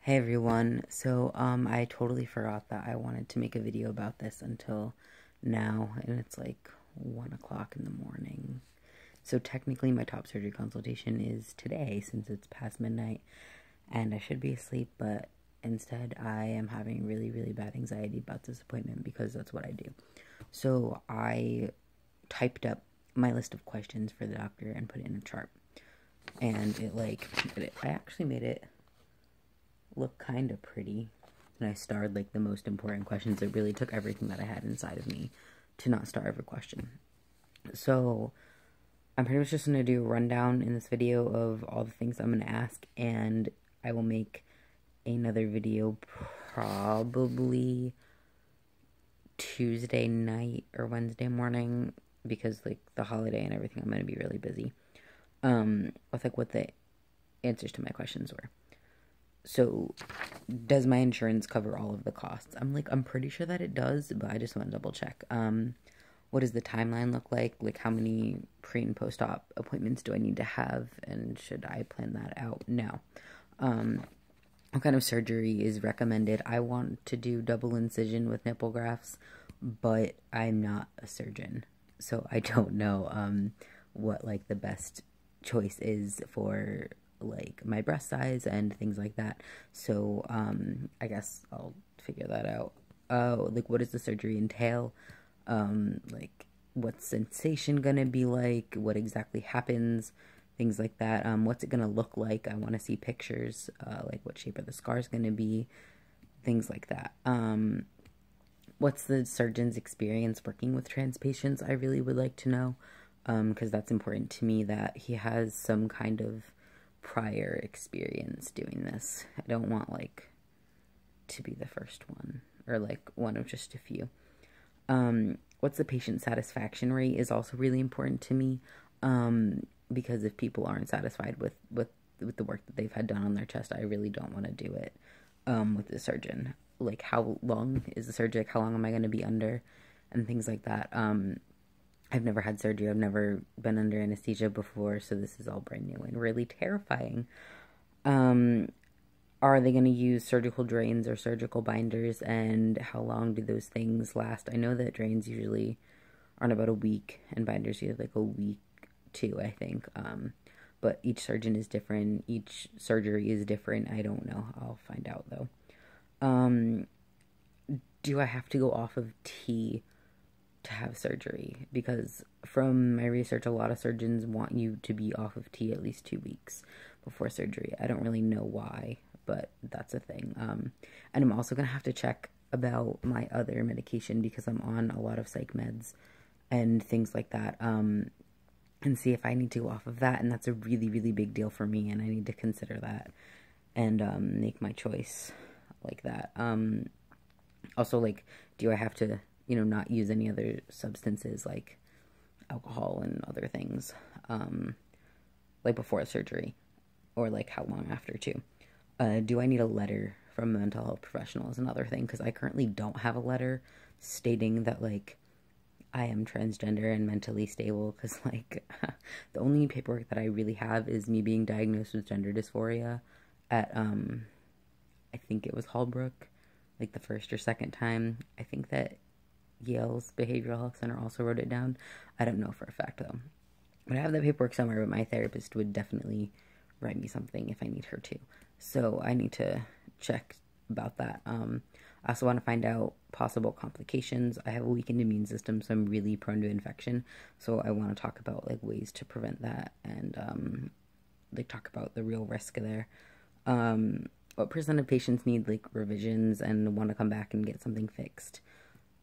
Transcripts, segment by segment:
Hey everyone, so I totally forgot that I wanted to make a video about this until now, and it's like 1 o'clock in the morning. So technically my top surgery consultation is today since it's past midnight, and I should be asleep, but instead I am having really, really bad anxiety about this appointment because that's what I do. So I typed up my list of questions for the doctor and put it in a chart, and I actually made it look kind of pretty. And I starred like the most important questions. It really took everything that I had inside of me to not star every question. So I'm pretty much just going to do a rundown in this video of all the things I'm going to ask, and I will make another video probably Tuesday night or Wednesday morning because like the holiday and everything, I'm going to be really busy with like what the answers to my questions were. So, does my insurance cover all of the costs? I'm pretty sure that it does, but I just want to double check. What does the timeline look like? Like, how many pre- and post-op appointments do I need to have, and should I plan that out now? What kind of surgery is recommended? I want to do double incision with nipple grafts, but I'm not a surgeon, so I don't know, what, like, the best choice is for like my breast size and things like that. So I guess I'll figure that out. Like, what does the surgery entail? Like, what's sensation gonna be like? What exactly happens? Things like that. What's it gonna look like? I want to see pictures. Like, what shape are the scars gonna be? Things like that. What's the surgeon's experience working with trans patients? I really would like to know, because that's important to me that he has some kind of prior experience doing this. I don't want like to be the first one or like one of just a few. What's the patient satisfaction rate is also really important to me, because if people aren't satisfied with the work that they've had done on their chest, I really don't want to do it with the surgeon. Like, how long is the surgery? Like, how long am I going to be under, and things like that. I've never had surgery. I've never been under anesthesia before, so this is all brand new and really terrifying. Are they going to use surgical drains or surgical binders, and how long do those things last? I know that drains usually aren't about a week, and binders usually like a week too, I think. But each surgeon is different. Each surgery is different. I don't know. I'll find out, though. Do I have to go off of T to have surgery? Because from my research, a lot of surgeons want you to be off of T at least 2 weeks before surgery. I don't really know why, but that's a thing. And I'm also going to have to check about my other medication because I'm on a lot of psych meds and things like that, and see if I need to go off of that, and that's a really, really big deal for me, and I need to consider that and make my choice like that. Also, like, do I have to, not use any other substances like alcohol and other things, like before surgery, or like how long after too? Do I need a letter from a mental health professional is another thing, because I currently don't have a letter stating that like I am transgender and mentally stable, because like the only paperwork that I really have is me being diagnosed with gender dysphoria at I think it was Holbrook, like the first or second time. I think that Yale's Behavioral Health Center also wrote it down. I don't know for a fact, though. But I have that paperwork somewhere, but my therapist would definitely write me something if I need her to. So I need to check about that. I also want to find out possible complications. I have a weakened immune system, so I'm really prone to infection. So I want to talk about like ways to prevent that, and like talk about the real risk there. What percent of patients need like revisions and want to come back and get something fixed?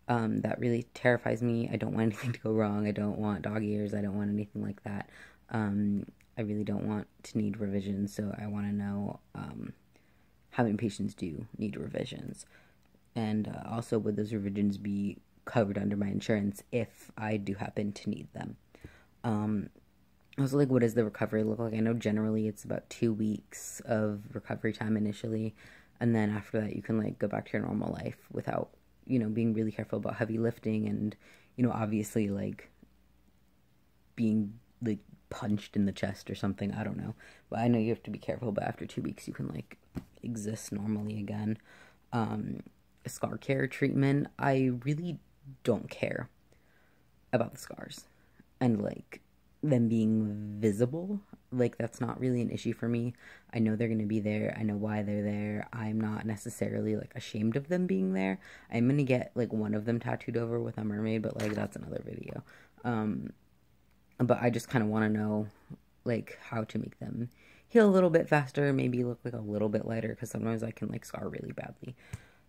That really terrifies me. I don't want anything to go wrong. I don't want dog ears. I don't want anything like that. I really don't want to need revisions, so I want to know how many patients do need revisions. And also, would those revisions be covered under my insurance if I do happen to need them? Also, like, what does the recovery look like? I know generally it's about 2 weeks of recovery time initially, and then after that you can like go back to your normal life without, being really careful about heavy lifting and, obviously like being like punched in the chest or something. I don't know, but I know you have to be careful, but after 2 weeks you can like exist normally again. Scar care treatment, I really don't care about the scars and like them being visible. Like, that's not really an issue for me. I know they're gonna be there. I know why they're there. I'm not necessarily like ashamed of them being there. I'm gonna get like one of them tattooed over with a mermaid, but like that's another video. But I just kind of want to know like how to make them heal a little bit faster, maybe look like a little bit lighter, because sometimes I can like scar really badly.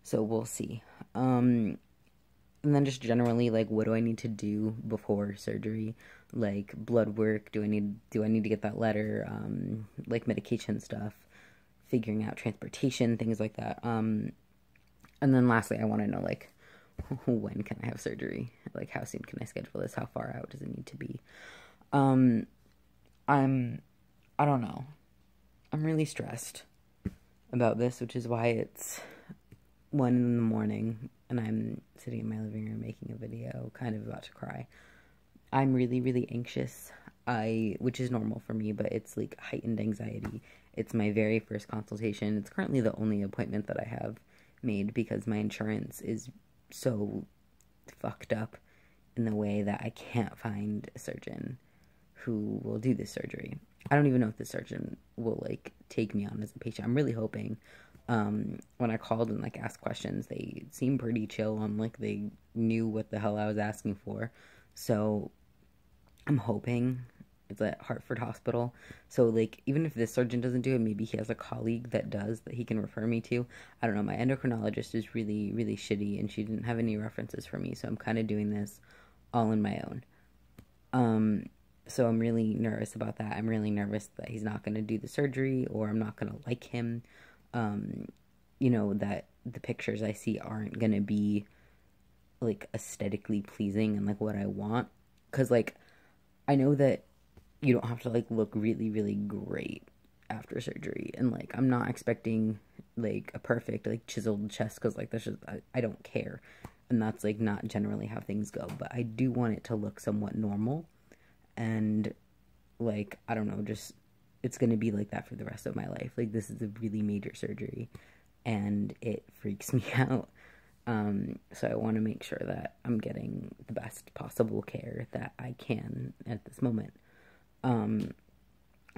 So we'll see. And then just generally, like, what do I need to do before surgery? Like, blood work, do I need to get that letter? Like, medication stuff, figuring out transportation, things like that. And then lastly, I want to know, like, when can I have surgery? Like, how soon can I schedule this? How far out does it need to be? I don't know. I'm really stressed about this, which is why it's 1 in the morning and I'm sitting in my living room making a video, kind of about to cry. I'm really, really anxious, which is normal for me, but it's like heightened anxiety. It's my very first consultation. It's currently the only appointment that I have made because my insurance is so fucked up in the way that I can't find a surgeon who will do this surgery. I don't even know if the surgeon will like take me on as a patient. I'm really hoping. When I called and like asked questions, they seemed pretty chill on like they knew what the hell I was asking for. So I'm hoping it's at Hartford Hospital. So like even if this surgeon doesn't do it, maybe he has a colleague that does, that he can refer me to. I don't know. My endocrinologist is really, really shitty and she didn't have any references for me. So I'm kind of doing this all on my own. So I'm really nervous about that. I'm really nervous that he's not going to do the surgery or I'm not going to like him. You know, that the pictures I see aren't gonna be like aesthetically pleasing and like what I want, because like I know that you don't have to like look really, really great after surgery, and like I'm not expecting like a perfect like chiseled chest, because like that's just I don't care, and that's like not generally how things go, but I do want it to look somewhat normal, and like I don't know, just it's going to be like that for the rest of my life. Like, this is a really major surgery, and it freaks me out. So I want to make sure that I'm getting the best possible care that I can at this moment. I'm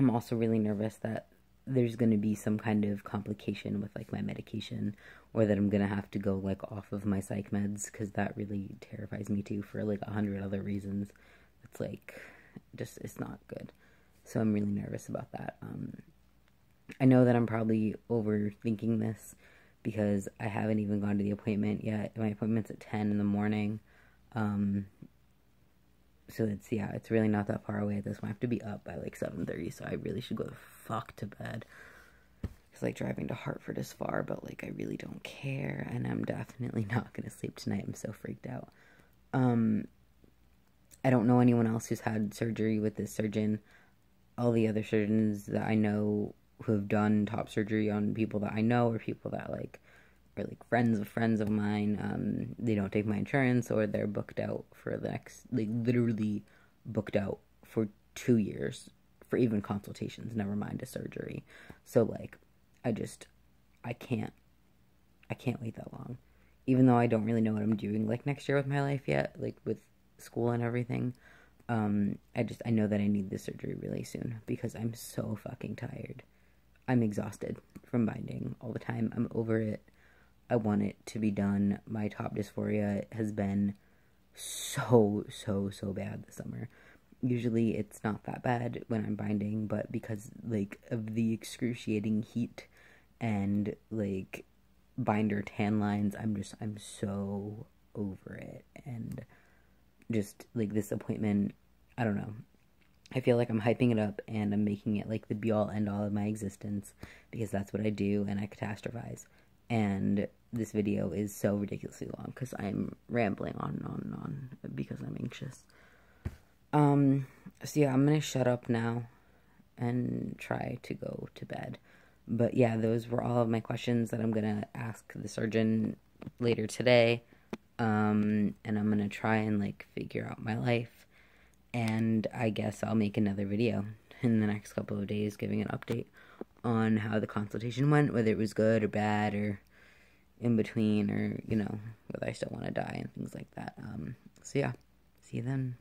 also really nervous that there's going to be some kind of complication with, like, my medication, or that I'm going to have to go, like, off of my psych meds, because that really terrifies me, too, for, like, 100 other reasons. It's, like, just, it's not good. So I'm really nervous about that. I know that I'm probably overthinking this because I haven't even gone to the appointment yet. My appointment's at 10 in the morning. So it's, yeah, it's really not that far away at this point. I have to be up by like 7:30, so I really should go the fuck to bed. It's like driving to Hartford is far, but like I really don't care, and I'm definitely not going to sleep tonight. I'm so freaked out. I don't know anyone else who's had surgery with this surgeon. All the other surgeons that I know who have done top surgery on people that I know, or people that like are like friends of mine, they don't take my insurance, or they're booked out for the next, like literally booked out for 2 years for even consultations, never mind a surgery. So like I can't wait that long, even though I don't really know what I'm doing like next year with my life yet, like with school and everything. I know that I need this surgery really soon because I'm so fucking tired. I'm exhausted from binding all the time. I'm over it. I want it to be done. My top dysphoria has been so bad this summer. Usually it's not that bad when I'm binding, but because like of the excruciating heat and like binder tan lines, I'm so over it. And just like this appointment, I don't know, I feel like I'm hyping it up and I'm making it like the be all end all of my existence, because that's what I do, and I catastrophize. And this video is so ridiculously long because I'm rambling on and on and on because I'm anxious. So yeah, I'm gonna shut up now and try to go to bed. But yeah, those were all of my questions that I'm gonna ask the surgeon later today. And I'm gonna try and like figure out my life, and I guess I'll make another video in the next couple of days giving an update on how the consultation went, whether it was good or bad or in between, or, whether I still want to die and things like that. So yeah, see you then.